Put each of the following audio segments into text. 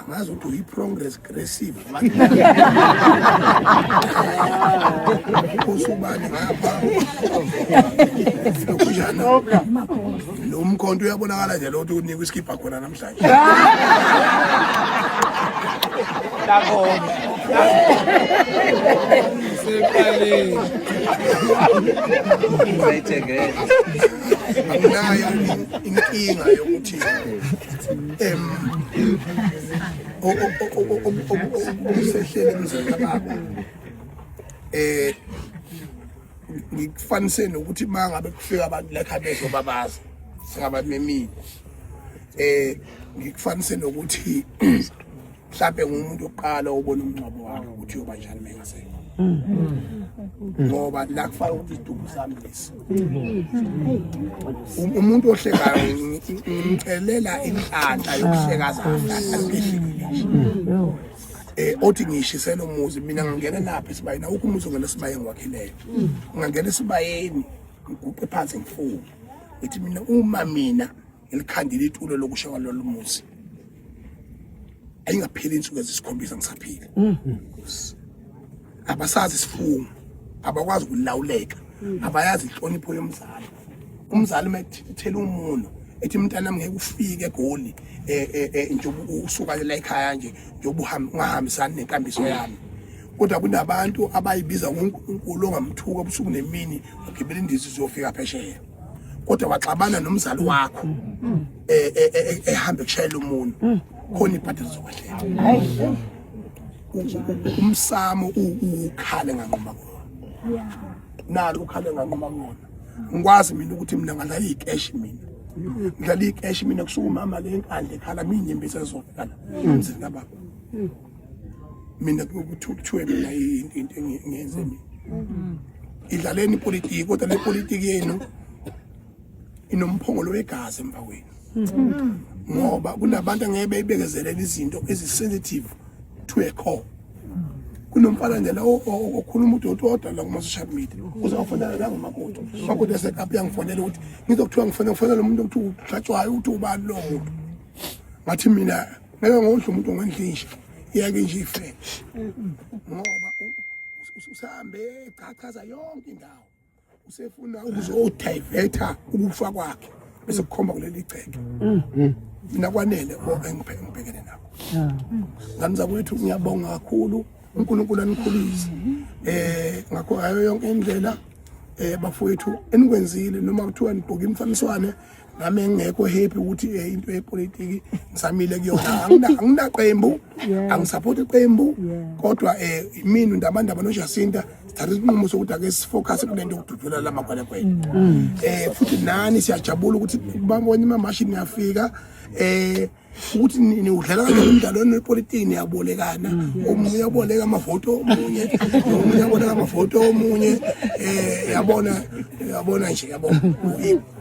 angazi ukuthi uyi-progress aggressive usubani ngapha kunjani lo mkhonto uyabonakala nje lo ukuthi unikwa iskipha khona namhlanje akunayo inkinga yokuthi okusehlele emzini kababa ngikufanise nokuthi mangabe kufika abantu lekha bezobabaza singabamemile ngikufanise nokuthi mhlawumbe ngumuntu oqala ubona umncwabo wakhe ukuthi uyoba njani mengasekho ngoba la kufanele ukuthi isidumbu sami lesi umuntu ohlekayo ngimcelela inhlanhla yokuhlekazana othi ngishisela umuzi mina ngingena lapha esibayeni awukho umuzi ongena esibayeni wakhileyo ngingena esibayeni ngiguqe phansi ngifunge ngithi mina ngilikhandile itulo lokushaya lo muzi ayingapheli insuku ezisikhombisa ngisaphila abasazi isifungo abakwazi ukulawuleka abayazi inhlonipho yomzali umzali methela umuno ethi umntana ngeke ufike egoli njengoba usuka la ekhaya nje njengoba ungahambisani nenkambiso yami kodwa kunabantu abayibiza uNkulunkulu ongamthuka ubusuku nemini ugibela indizi uzofika phesheya kodwa waxabana nomzali wakho ehambe kushayela umuntu khona iphathe zokwehlela umsamo ukhale nganqoma kona nalo ukhale nganqoma kona ngikwazi mina ukuthi mina ngadlala ikeshi mina ngidlala ikeshi mina kusuka umama le enkandle ekhala mina inyembezi ezofala umzini kababa mina ukuthuthwe mina into engiyenze mina idlaleni ipolitiki kodwa le politiki yenu inomphongolo wegazi emva kwenu ngoba kunabantu angeke beyibekezelela izinto ezisensitive to a core kunomfana nje la okhuluma udododwa la kuma social media uzafonela la ngumakoti makoti eseKapa yangifonela ukuthi ngizokuthiwa ngifonela lo muntu ukuthi uhlatshwayo ukuthi ubani lo muntu ngathi mina ngeke ngodla umuntu ngendlisha iyake nje ife ngoba usahambe echachaza yonke indawo usefuna ukuzodiverta ukufa kwakhe bese kukhomba kuleli igceke mina kwanele engibhekene nako nganza kwethu ngiyabonga kakhulu uNkulunkulu anikhulise ngakho hayo yonke indlela bafowethu enikwenzile noma kuthiwa nibhoka imfaniswane nami engekho happy ukuthi into yepolitiki ngisamile kuyona anginaqembu angisupport iqembu kodwa mina ndabandaba noJacinta sithatha isinqumo sokuthi ake sifocus kulento yokududula lamakhwele kwethu futhi nani siyajabula ukuthi babonye imamashini yafika ukuthi niudlala kanjani umdlalo wepolitiki niyabolekana omunye uyaboleka amavoto omunye uyaboleka amavoto omunye yabona nje yabona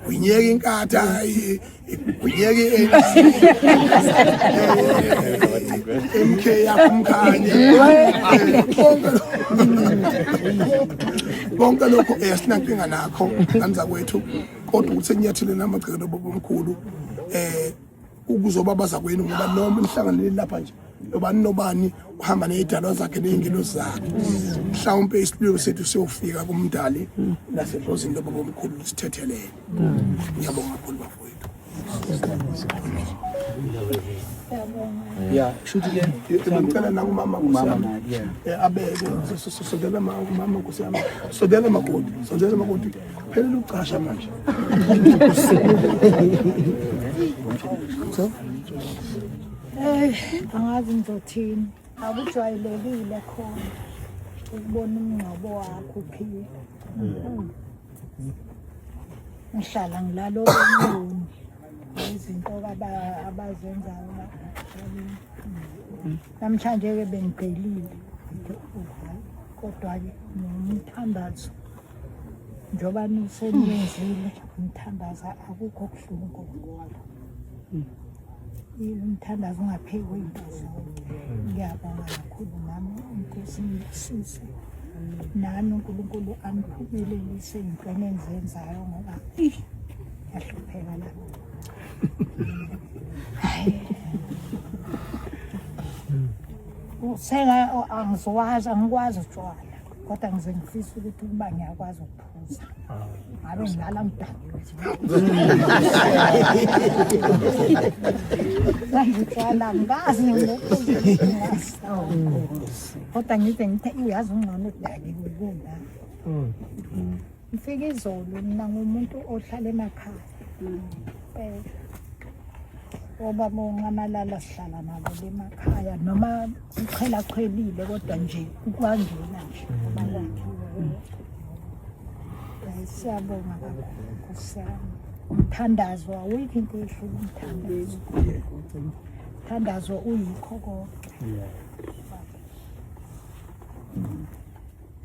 uyinyeka inkatha uyinyeke MK yakumkhanye bonke lokho eyasinankinga nakho kanza kwethu kodwa ukuthi senyathele namagceke bomkhulu ukuzobabaza kwenu ngoba noma nihlanganele lapha nje nobani nobani uhamba nezidalwa zakhe nezingilo zakhe mhlawumbe isipilo sethu siyofika kumdali nasedlozini lobo bomkhulu sithethelele ngiyabonga kakhulu bafowethu ya shuthi le ngicela na umama abeke sodela mama kusiyama sodela makoti phelele ucasha manje so angazi ngizothini akujwayelekile khona ukubona umngcwabo wakho uphila ngihlala ngilalo omuni izinto abazenzayo namhlanje ke bengibhelile kodwa ke ngimthandazo njoba niseniyenzile umthandaza akukho kuhlungu umthandazo ungaphekwe impahla ngiyabonga kakhulu nami inkosi ngisize nami uNkulunkulu aniphumelelise izintweni enzenzayo ngoba yahlupheka la angikwazi utshwala kodwa ngize ngifisa ukuthi ukuba ngiyakwazi ukuphuza ngabe ngilala ngidakiwe ngitshwala ngazi ngokuphuza kodwa ngize ngithe uyazi ungcono ukudakiwe kuna ngifike izolo mina ngumuntu ohlala emakhaya obaba ongamalala sihlala nabo emakhaya noma uqhelaqhelile kodwa nje ukwangena nje siyabonga kakhulu kusiyami umthandazo awukho into ehlula umthandazo umthandazo uyikho konke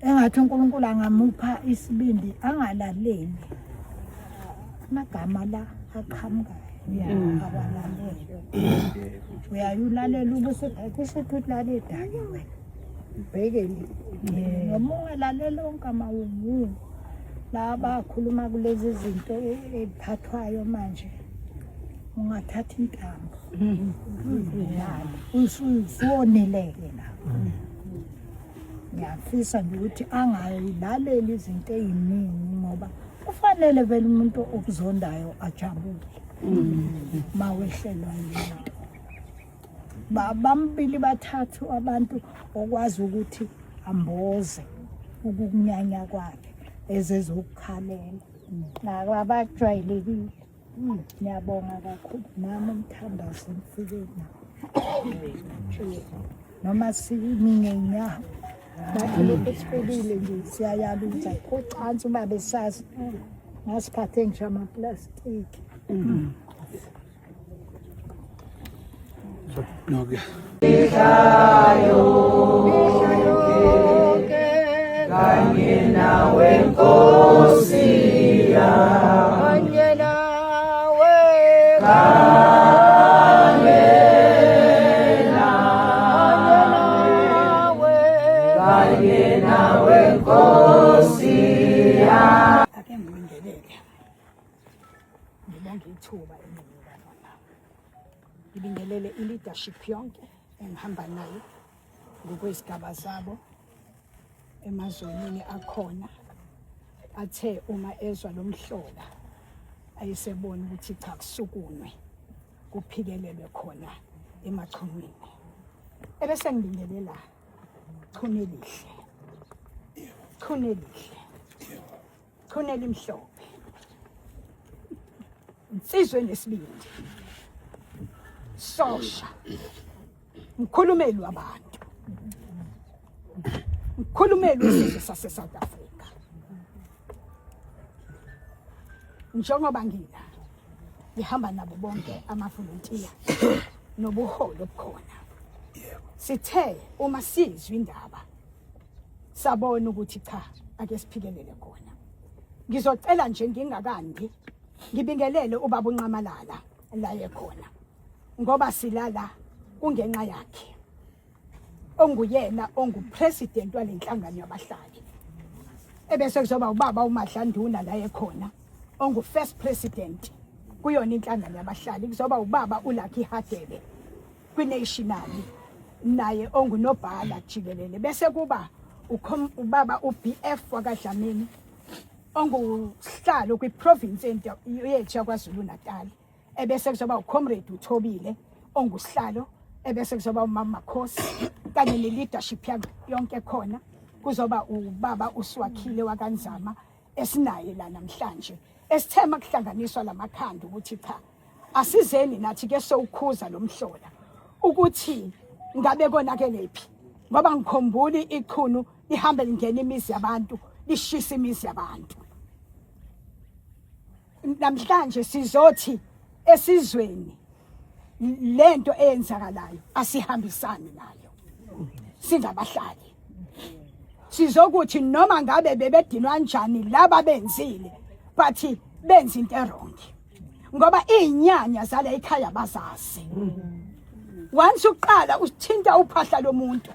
engathi uNkulunkulu angamupha isibindi angalaleli amagama la aqhamukayo awalalele uyayulalela ubusekuthi lale dakiwe ubhekele noma ungalalela onke amawuwu laba khuluma kulezi zinto eziphathwayo manje ungathatha intambo usuwonileke la ngiyafisa nje ukuthi angayilaleli izinto eziningi ngoba kufanele vele umuntu okuzondayo ajabule mawehlelwa yinto bambili bathathu abantu okwazi ukuthi amboze ukukunyanya kwakhe ezezokukhalela nabajwayelekile ngiyabonga kakhulu nami umthandazo ngifike nawo noma simingenyawo bathi lokhu esifikile nje siyayaluza ucansi uba besazi ngasiphathe ngisho amaplastiki Okay. Kanye nawe Nkosi kanye nawe kanye nawe Nkosi ake ngibingelele ngibonge ithuba enginikwa lona ngibingelele i-leadership yonke engihamba nayo ngokwesigaba zabo emazonini akhona athe uma ezwa lomhlola ayisebona ukuthi cha kusukunwe kuphikelelwe khona emachumini ebese ngibingelela chunelihle imhlophe insizwe nesibindi sosha mkhulumeli wabantu mkhulumeli wesizwe sase-South Africa njengoba ngihamba nabo bonke amavolontiya nobuholi obukhona sithe uma sizwe indaba sabona ukuthi cha ake siphikelele khona ngizocela nje ngingakandi ngibingelele ubaba uNqamalala la ekhona ngoba silala kungenxa yakhe onguyena ongupresident walenhlangano yabahlali ebese kuzoba ubaba uMadlanduna la ekhona ongu-first president kuyona inhlangano yabahlali kuzoba ubaba uLucky Hadebe kwi-national naye ongunobhala jikelele bese kuba ubaba uBF wakaDlamini ongusihlalo kwi-province yethu yaKwaZulu Natal ebese kuzoba uComrade uThobile ongusihlalo ebese kuzoba uMama Makhosi kanye ne-leadership yonke khona kuzoba ubaba uSwakhile wakanzama esinaye la namhlanje esithema kuhlanganiswa lamakhanda ukuthi cha asizeni nathi ke sowukhuza lomhlola ukuthi ngabe konakelephi ngoba ngikhumbuli iqhunu lihambe lingena imizi yabantu lishisa imizi yabantu namhlanje sizothi esizweni lento eyenzakalayo asihambisani nayo singabahlali sizokuthi noma ngabe bebedinwa kanjani laba benzile but benza into erongi ngoba izinyanya zala ekhaya bazazi once uqala uthinta uphahla lomuntu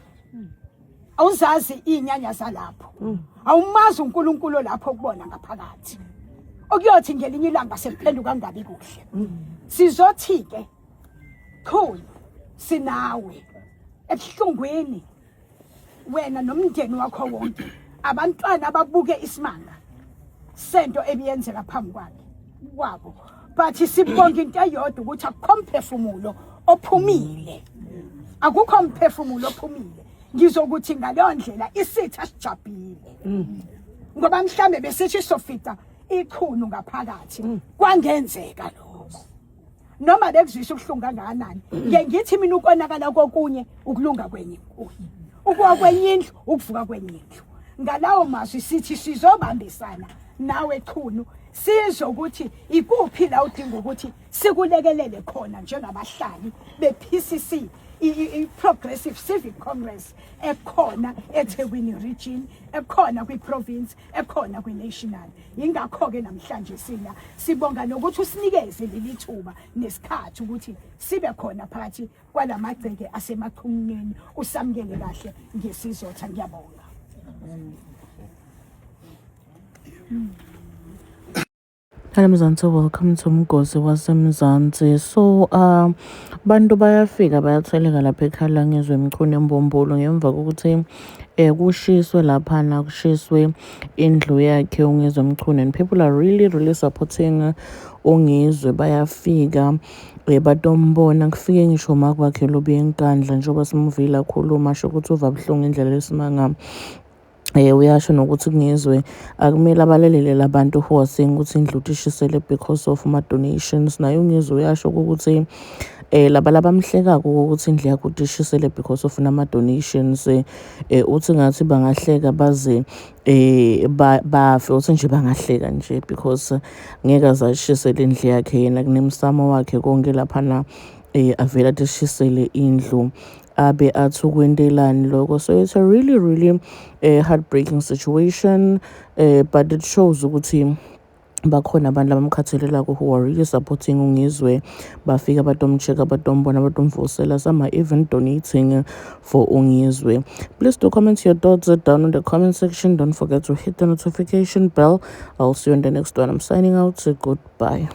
awuzazi izinyanya zalapho awumazi uNkulunkulu lapho kubona ngaphakathi okuyothi ngelinye ilanga sephenduka kangabi kuhle sizothi ke khulu sinawe ebuhlungwini wena nomndeni wakho wonke abantwana ababuke isimanga sento ebiyenzeka phambi kwabo but sibonke into eyodwa ukuthi akukho mphefumulo ophumile akukho mphefumulo ophumile ngizokuthi ngaleyo ndlela isitha sijabhile ngoba mhlambe besithi sofita ikhunu ngaphakathi kwangenzeka lokho noma bekuzwisa ubuhlungu kangakanani ngithi mina ukonakala kokunye ukulunga kwenye ukuwa kwenye indlu ukuvuka kwenye indlu ngalawo mazwi sithi sizobambisana nawe khunu sizokuthi ikuphi la udinga ukuthi sikulekelele khona njengabahlali bePCC i-Progressive Civic Congress ekhona eThekwini region ekhona kwi-province ekhona kwi-national ingakho-ke namhlanje sibonga nokuthi usinikeze leli thuba nesikhathi ukuthi sibe khona phakathi kwalamagceke asemaqhumeni usamukele kahle ngesizotha ngiyabonga. Hello Mzansi, welcome to Mgosi waseMzansi. So bantu bayafika bayatheleka lapha eKhala ngizwe emchunu embombolo ngemva kokuthi kushiswe laphana kushiswe indlu yakhe ungizwe emchunu and people are really supporting ungizwe bayafika batombona kufike ngisho makwakhe lobe enkandla njengoba simuvile akhuluma asho ukuthi uva buhlungu indlela lesimanga uyasho nokuthi kungizwe akumele abalelele labantu who are saying ukuthi indlu ishisele because of ama donations naye ungizwe uyasho ukuthi laba labamhlekako ukuthi indlu yakho ishisele because of nama donations uthi ngathi bangahleka baze bafe uthi nje bangahleka nje because ngeke azashisele indlu yakhe yena kunemsamo wakhe konke laphana avela atishisele indlu abe athi ukwentelani lokho. So it's a really heartbreaking situation but it shows ukuthi bakhona abantu abamkhathalelako who are really supporting ungizwe bafika batomcheck abatombona batomvusela some are even donating for ungizwe. Please do comment your thoughts down in the comment section. Don't forget to hit the notification bell. I'll see you in the next one. I'm signing out. Goodbye.